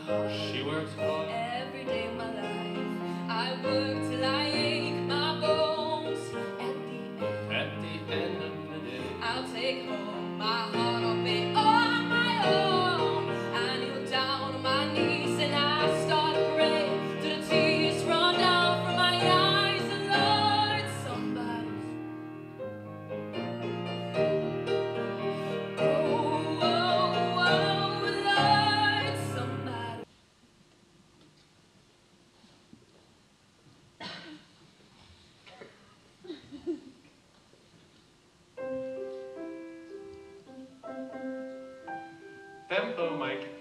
She works hard every day of my life. I work till I ache my bones. at the end of the day. I'll take home my heart, I'll pay on my own. I kneel down on my knees and I start to pray till the tears run down from my eyes. And Lord, somebody's Lord, somebody. Tempo, Mike.